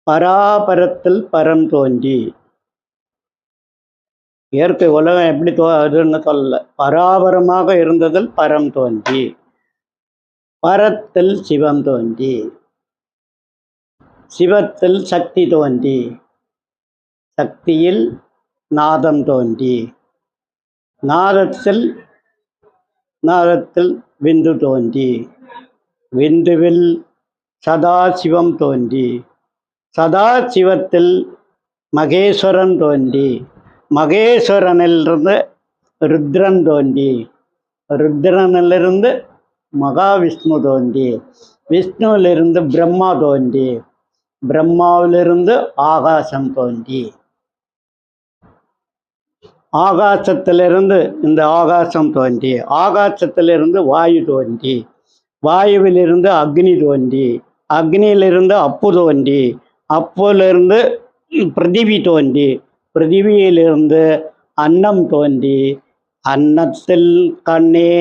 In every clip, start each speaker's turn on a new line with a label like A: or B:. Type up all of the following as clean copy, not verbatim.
A: பராபரத்தில் பரம் தோன்றி. இயற்கை உலகம் எப்படி இதுன்னு சொல்லல, பராபரமாக இருந்ததில் பரம் தோன்றி, பரத்தில் சிவம் தோன்றி, சிவத்தில் சக்தி தோன்றி, சக்தியில் நாதம் தோன்றி, நாதத்தில் விந்து தோன்றி, விந்துவில் சதாசிவம் தோன்றி, சதாசிவத்தில் மகேஸ்வரன் தோன்றி, மகேஸ்வரனிலிருந்து ருத்ரன் தோன்றி, ருத்ரனிலிருந்து மகாவிஷ்ணு தோன்றி, விஷ்ணுவிலிருந்து பிரம்மா தோன்றி, பிரம்மாவிலிருந்து ஆகாசம் தோன்றி, ஆகாசத்திலிருந்து இந்த ஆகாசம் தோன்றி, ஆகாசத்திலிருந்து வாயு தோன்றி, வாயுவிலிருந்து அக்னி தோன்றி, அக்னியிலிருந்து அப்பு தோன்றி, அப்புலிருந்து பிருத்திவி தோன்றி, பிருத்திவியிலிருந்து அன்னம் தோன்றி, அன்னத்தில் கண்ணே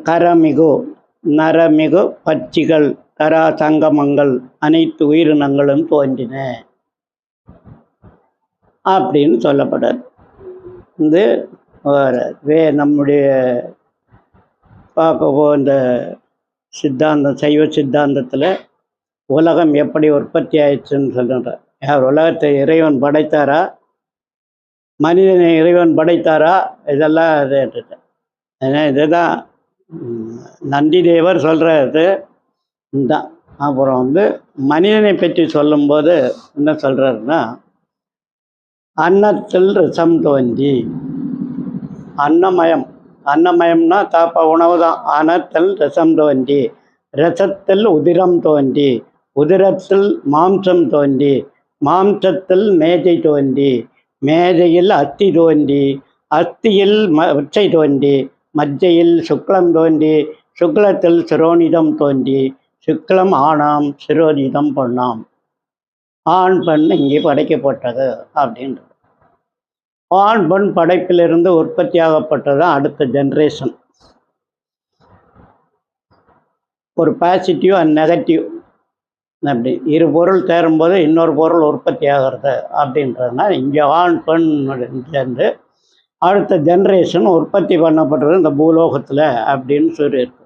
A: கரமிகு நரமிகு பட்சிகள் கரா சங்கமங்கள் அனைத்து உயிரினங்களும் தோன்றின அப்படின்னு சொல்லப்படாது. இது நம்முடைய பார்க்க இந்த சித்தாந்தம், சைவ சித்தாந்தத்தில் உலகம் எப்படி உற்பத்தி ஆயிடுச்சுன்னு சொல்லுறார். யார் உலகத்தை இறைவன் படைத்தாரா, மனிதனை இறைவன் படைத்தாரா, இதெல்லாம் இது. ஏன்னா இதுதான் நந்தி தேவர் சொல்கிறது இதுதான். அப்புறம் மனிதனை பற்றி சொல்லும்போது என்ன சொல்கிறாருன்னா, அன்னத்தில் ரசம் தோன்றி, அன்னமயம், அன்னமயம்னா உணவு தான். அன்னத்தில் ரசம் தோன்றி, ரசத்தில் உதிரம் தோன்றி, உதிரத்தில் மாம்சம் தோன்றி, மாம்சத்தில் மேஜை தோன்றி, மேஜையில் அஸ்தி தோன்றி, அஸ்தியில் மச்சை தோன்றி, மஜ்ஜையில் சுக்லம் தோன்றி, சுக்லத்தில் சிரோனிதம் தோன்றி, சுக்லம் ஆணாம் சிரோனிதம் பொண்ணாம். ஆண் பெண் இங்கே படைக்கப்பட்டது அப்படின்றது. ஆண் பெண் படைப்பிலிருந்து உற்பத்தியாகப்பட்டது அடுத்த ஜென்ரேஷன். ஒரு பாசிட்டிவ் அண்ட் நெகட்டிவ் அப்படி இரு பொருள் சேரும்போது இன்னொரு பொருள் உற்பத்தி ஆகிறது அப்படின்றதுனா இங்கே ஆண் பெண் சேர்ந்து அடுத்த ஜென்ரேஷன் உற்பத்தி பண்ணப்படுறது இந்த பூலோகத்தில் அப்படின்னு சொல்லியிருக்கு.